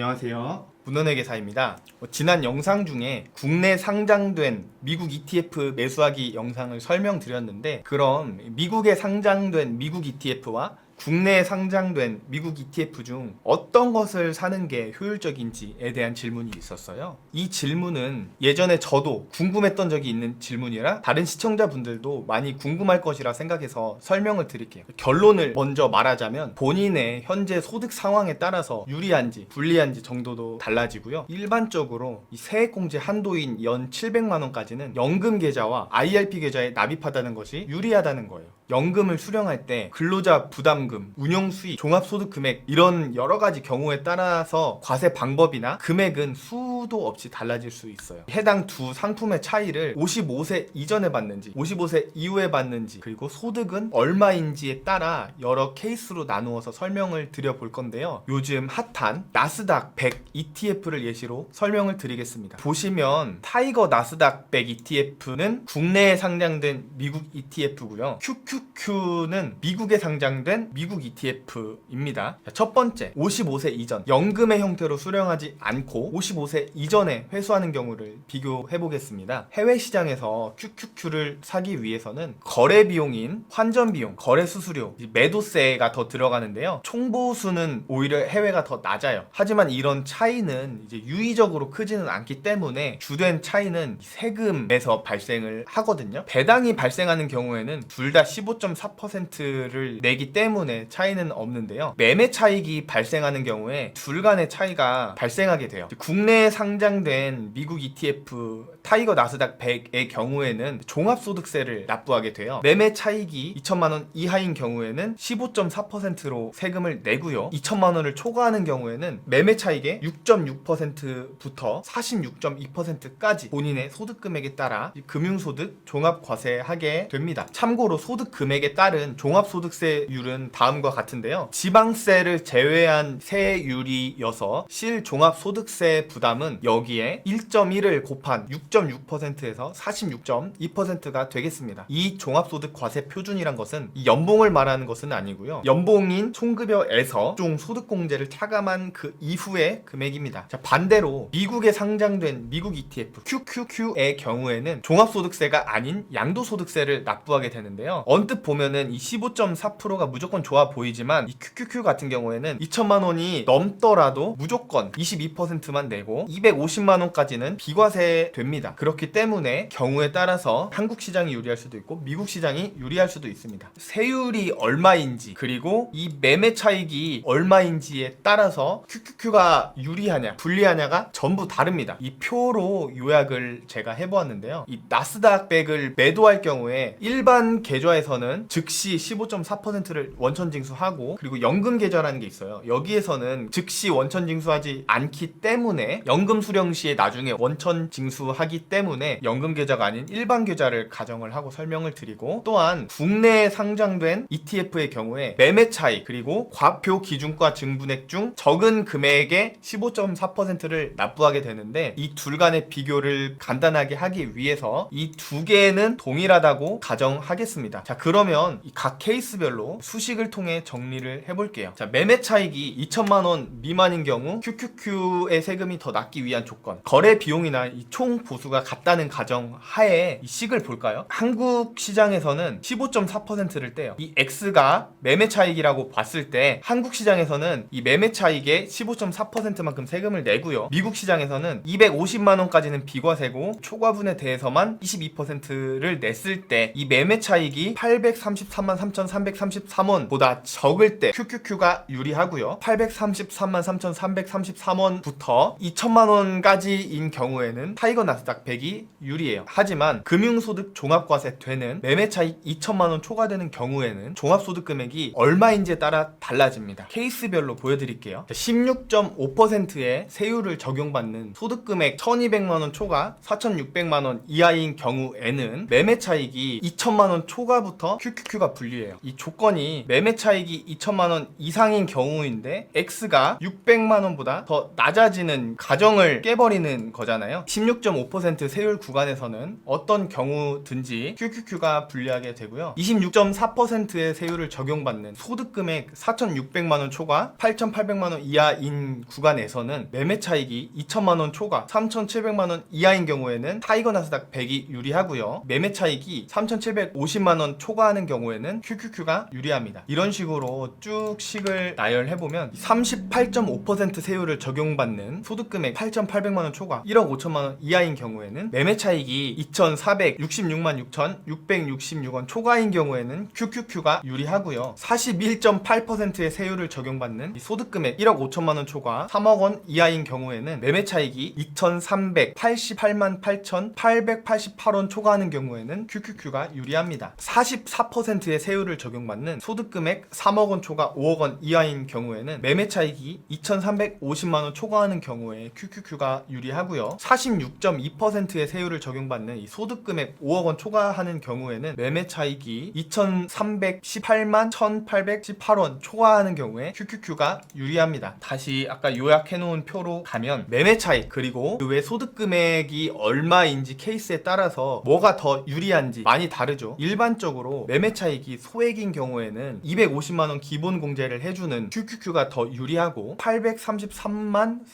안녕하세요. 문헌의 계사입니다. 지난 영상 중에 국내 상장된 미국 ETF 매수하기 영상을 설명드렸는데, 그럼 미국에 상장된 미국 ETF와 국내에 상장된 미국 ETF 중 어떤 것을 사는 게 효율적인지에 대한 질문이 있었어요. 이 질문은 예전에 저도 궁금했던 적이 있는 질문이라 다른 시청자분들도 많이 궁금할 것이라 생각해서 설명을 드릴게요. 결론을 먼저 말하자면 본인의 현재 소득 상황에 따라서 유리한지 불리한지 정도도 달라지고요. 일반적으로 이 세액공제 한도인 연 700만 원까지는 연금 계좌와 IRP 계좌에 납입하다는 것이 유리하다는 거예요. 연금을 수령할 때 근로자 부담금, 운용수익, 종합소득금액 이런 여러가지 경우에 따라서 과세 방법이나 금액은 수도 없이 달라질 수 있어요. 해당 두 상품의 차이를 55세 이전에 받는지 55세 이후에 받는지, 그리고 소득은 얼마인지에 따라 여러 케이스로 나누어서 설명을 드려볼 건데요. 요즘 핫한 나스닥 100 ETF를 예시로 설명을 드리겠습니다. 보시면 타이거 나스닥 100 ETF는 국내에 상장된 미국 ETF고요. QQQ는 미국에 상장된 미국 ETF입니다. 첫 번째, 55세 이전 연금의 형태로 수령하지 않고 55세 이전에 회수하는 경우를 비교해 보겠습니다. 해외 시장에서 QQQ를 사기 위해서는 거래 비용인 환전 비용, 거래 수수료, 매도세가 더 들어가는데요. 총보수는 오히려 해외가 더 낮아요. 하지만 이런 차이는 이제 유의적으로 크지는 않기 때문에 주된 차이는 세금에서 발생을 하거든요. 배당이 발생하는 경우에는 둘 다 15.4%를 내기 때문에 차이는 없는데요. 매매 차익이 발생하는 경우에 둘 간의 차이가 발생하게 돼요. 국내에 상장된 미국 ETF 타이거 나스닥 100의 경우에는 종합소득세를 납부하게 돼요. 매매 차익이 2천만 원 이하인 경우에는 15.4%로 세금을 내고요. 2천만 원을 초과하는 경우에는 매매 차익의 6.6%부터 46.2%까지 본인의 소득 금액에 따라 금융소득 종합과세하게 됩니다. 참고로 소득 금액에 따른 종합소득세율은 다음과 같은데요. 지방세를 제외한 세율이어서 실종합소득세 부담은 여기에 1.1을 곱한 6.6%에서 46.2%가 되겠습니다. 이 종합소득 과세 표준이란 것은 이 연봉을 말하는 것은 아니고요. 연봉인 총급여에서 종 소득공제를 차감한 그 이후의 금액입니다. 자, 반대로 미국에 상장된 미국 ETF QQQ의 경우에는 종합소득세가 아닌 양도소득세를 납부하게 되는데요. 언뜻 보면은 이 15.4%가 무조건 좋아 보이지만 이 QQQ 같은 경우에는 2천만 원이 넘더라도 무조건 22%만 내고 250만 원까지는 비과세 됩니다. 그렇기 때문에 경우에 따라서 한국 시장이 유리할 수도 있고 미국 시장이 유리할 수도 있습니다. 세율이 얼마인지 그리고 이 매매 차익이 얼마인지에 따라서 QQQ가 유리하냐 불리하냐가 전부 다릅니다. 이 표로 요약을 제가 해보았는데요. 이 나스닥 100을 매도할 경우에 일반 계좌에서는 즉시 15.4%를 원천 징수하고, 그리고 연금 계좌라는 게 있어요. 여기에서는 즉시 원천 징수하지 않기 때문에 연금 수령 시에 나중에 원천 징수하기 때문에 연금 계좌가 아닌 일반 계좌를 가정을 하고 설명을 드리고, 또한 국내에 상장된 ETF의 경우에 매매 차익 그리고 과표 기준가 증분액 중 적은 금액의 15.4%를 납부하게 되는데, 이 둘 간의 비교를 간단하게 하기 위해서 이 두 개는 동일하다고 가정하겠습니다. 자, 그러면 이 각 케이스별로 수식을 통해 정리를 해볼게요. 자, 매매 차익이 2천만 원 미만인 경우 QQQ의 세금이 더 낮기 위한 조건, 거래 비용이나 이 총 보수가 같다는 가정 하에 이 식을 볼까요? 한국 시장에서는 15.4%를 떼요. 이 X가 매매 차익이라고 봤을 때 한국 시장에서는 이 매매 차익의 15.4%만큼 세금을 내고요. 미국 시장에서는 250만 원까지는 비과세고 초과분에 대해서만 22%를 냈을 때 이 매매 차익이 833만 3,333원보다 적을 때 QQQ가 유리하고요. 833만 3,333원부터 2천만 원까지인 경우에는 타이거 나스닥 100이 유리해요. 하지만 금융소득 종합과세 되는 매매 차익 2천만 원 초과되는 경우에는 종합소득 금액이 얼마인지에 따라 달라집니다. 케이스별로 보여드릴게요. 16.5%의 세율을 적용받는 소득금액 1,200만 원 초과 4,600만 원 이하인 경우에는 매매 차익이 2천만 원 초과부터 QQQ가 분리해요. 이 조건이 매매 차익이 2천만 원 이상인 경우인데 X가 600만 원보다 더 낮아지는 가정 균형을 깨버리는 거잖아요. 16.5% 세율 구간에서는 어떤 경우든지 QQQ가 불리하게 되고요. 26.4%의 세율을 적용받는 소득금액 4,600만원 초과 8,800만원 이하인 구간에서는 매매 차익이 2천만원 초과 3,700만원 이하인 경우에는 타이거 나스닥 100이 유리하고요. 매매 차익이 3,750만원 초과하는 경우에는 QQQ가 유리합니다. 이런 식으로 쭉 식을 나열해보면 38.5% 세율을 적용받는 소득금액 8,800만원 초과 1억 5천만원 이하인 경우에는 매매 차익이 2,466만 6,666원 초과인 경우에는 QQQ가 유리하고요. 41.8%의 세율을 적용받는 소득금액 1억 5천만원 초과 3억원 이하인 경우에는 매매 차익이 2,388만 8,888원 초과하는 경우에는 QQQ가 유리합니다. 44%의 세율을 적용받는 소득금액 3억원 초과 5억원 이하인 경우에는 매매 차익이 2,350만원 초과하는 경우에 QQQ가 유리하고요. 46.2%의 세율을 적용받는 이 소득금액 5억원 초과하는 경우에는 매매 차익이 2,318만 1,818원 초과하는 경우에 QQQ가 유리합니다. 다시 아까 요약해놓은 표로 가면 매매 차익 그리고 그 외 소득금액이 얼마인지 케이스에 따라서 뭐가 더 유리한지 많이 다르죠. 일반적으로 매매 차익이 소액인 경우에는 250만원 기본 공제를 해주는 QQQ가 더 유리하고 833만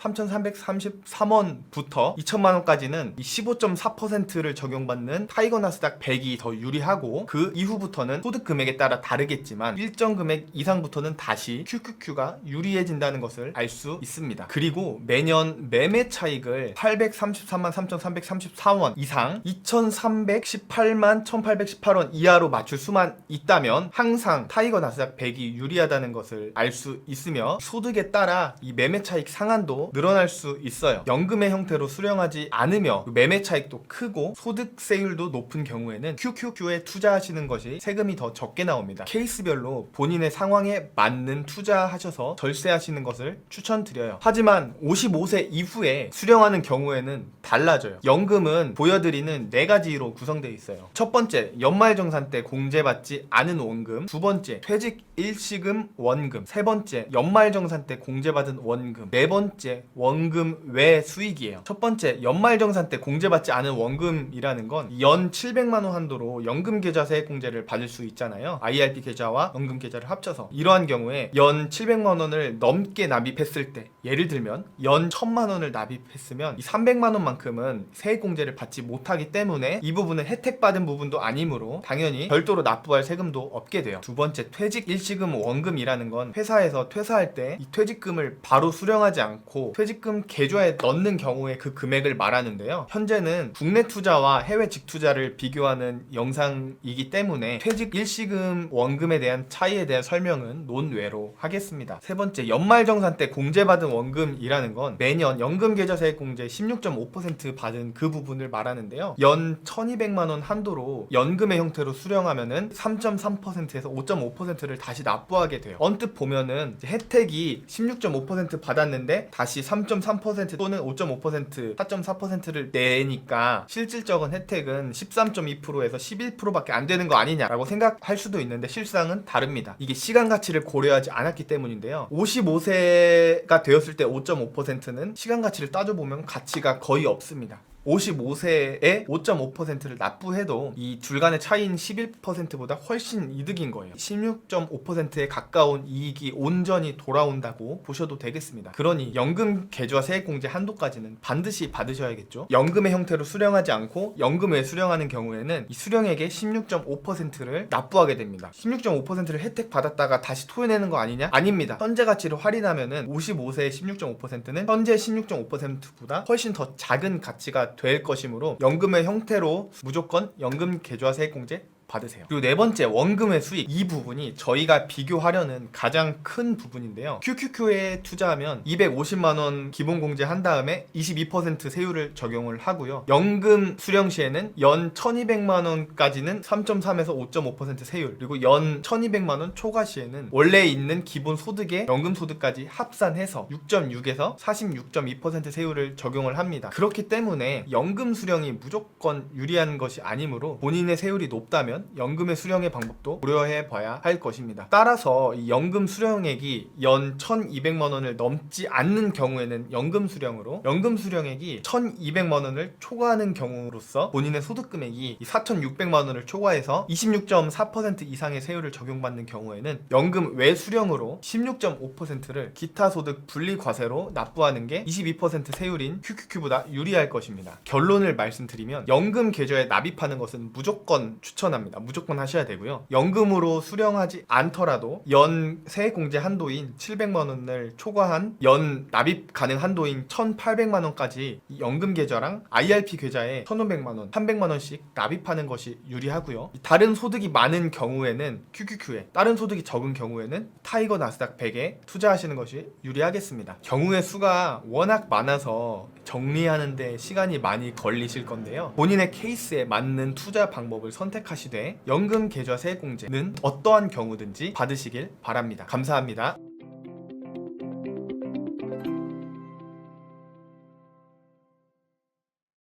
3,333원부터 2천만원까지는 15.4%를 적용받는 타이거 나스닥 100이 더 유리하고 그 이후부터는 소득 금액에 따라 다르겠지만 일정 금액 이상부터는 다시 QQQ가 유리해진다는 것을 알 수 있습니다. 그리고 매년 매매 차익을 833만 3,334원 이상 2,318만 1,818원 이하로 맞출 수만 있다면 항상 타이거 나스닥 100이 유리하다는 것을 알 수 있으며 소득에 따라 이 매매 차익 상한도 늘어날 수 있어요. 연금의 형태로 수령하지 않으며 매매 차익도 크고 소득세율도 높은 경우에는 QQQ에 투자하시는 것이 세금이 더 적게 나옵니다. 케이스별로 본인의 상황에 맞는 투자하셔서 절세하시는 것을 추천드려요. 하지만 55세 이후에 수령하는 경우에는 달라져요. 연금은 보여드리는 4가지로 구성되어 있어요. 첫 번째, 연말정산 때 공제받지 않은 원금. 두 번째, 퇴직 일시금 원금. 세 번째, 연말정산 때 공제받은 원금. 네 번째, 원금 외 수익이에요. 첫 번째, 연말정산 때 공제받지 않은 원금이라는 건 연 700만원 한도로 연금계좌세 공제를 받을 수 있잖아요. IRP 계좌와 연금계좌를 합쳐서. 이러한 경우에 연 700만원을 넘게 납입했을 때, 예를 들면 연 1000만원을 납입했으면 이 300만원만큼은 세액공제를 받지 못하기 때문에 이 부분은 혜택받은 부분도 아니므로 당연히 별도로 납부할 세금도 없게 돼요. 두 번째, 퇴직 일시금 원금이라는 건 회사에서 퇴사할 때 이 퇴직금을 바로 수령하지 않고 퇴직금 계좌에 넣는 경우에 그 금액을 말하는데요. 현재는 국내 투자와 해외 직투자를 비교하는 영상이기 때문에 퇴직 일시금 원금에 대한 차이에 대한 설명은 논외로 하겠습니다. 세 번째, 연말정산 때 공제받은 원금이라는 건 매년 연금계좌세액 공제 16.5% 받은 그 부분을 말하는데요. 연 1200만원 한도로 연금의 형태로 수령하면은 3.3%에서 5.5%를 다시 납부하게 돼요. 언뜻 보면은 혜택이 16.5% 받았는데 다시 3.3% 또는 5.5%, 4.4%를 내니까 실질적인 혜택은 13.2%에서 11%밖에 안 되는 거 아니냐라고 생각할 수도 있는데 실상은 다릅니다. 이게 시간 가치를 고려하지 않았기 때문인데요. 55세가 되었을 때 5.5%는 시간 가치를 따져보면 가치가 거의 없습니다. 55세에 5.5%를 납부해도 이 둘 간의 차이인 11%보다 훨씬 이득인 거예요. 16.5%에 가까운 이익이 온전히 돌아온다고 보셔도 되겠습니다. 그러니 연금 계좌 세액공제 한도까지는 반드시 받으셔야겠죠. 연금의 형태로 수령하지 않고 연금 외 수령하는 경우에는 이 수령액의 16.5%를 납부하게 됩니다. 16.5%를 혜택 받았다가 다시 토해내는 거 아니냐? 아닙니다. 현재 가치를 할인하면은 55세의 16.5%는 현재 16.5%보다 훨씬 더 작은 가치가 될 것이므로 연금의 형태로 무조건 연금 계좌 세액공제 받으세요. 그리고 네 번째, 원금의 수익. 이 부분이 저희가 비교하려는 가장 큰 부분인데요. QQQ에 투자하면 250만원 기본 공제한 다음에 22% 세율을 적용을 하고요. 연금 수령 시에는 연 1200만원까지는 3.3에서 5.5% 세율, 그리고 연 1200만원 초과 시에는 원래 있는 기본 소득에 연금 소득까지 합산해서 6.6에서 46.2% 세율을 적용을 합니다. 그렇기 때문에 연금 수령이 무조건 유리한 것이 아니므로 본인의 세율이 높다면 있다면 연금의 수령의 방법도 고려해 봐야 할 것입니다. 따라서 이 연금 수령액이 연 1,200만 원을 넘지 않는 경우에는 연금 수령으로, 연금 수령액이 1,200만 원을 초과하는 경우로서 본인의 소득 금액이 4,600만 원을 초과해서 26.4% 이상의 세율을 적용받는 경우에는 연금 외수령으로 16.5%를 기타 소득 분리 과세로 납부하는 게 22% 세율인 QQQ보다 유리할 것입니다. 결론을 말씀드리면 연금 계좌에 납입하는 것은 무조건 추천합니다. 무조건 하셔야 되고요. 연금으로 수령하지 않더라도 연 세액공제 한도인 700만 원을 초과한 연 납입 가능 한도인 1,800만 원까지 연금 계좌랑 IRP 계좌에 1,500만 원, 300만 원씩 납입하는 것이 유리하고요. 다른 소득이 많은 경우에는 QQQ에, 다른 소득이 적은 경우에는 타이거 나스닥 100에 투자하시는 것이 유리하겠습니다. 경우의 수가 워낙 많아서 정리하는데 시간이 많이 걸리실 건데요. 본인의 케이스에 맞는 투자 방법을 선택하시되 연금 계좌 세액공제는 어떠한 경우든지 받으시길 바랍니다. 감사합니다.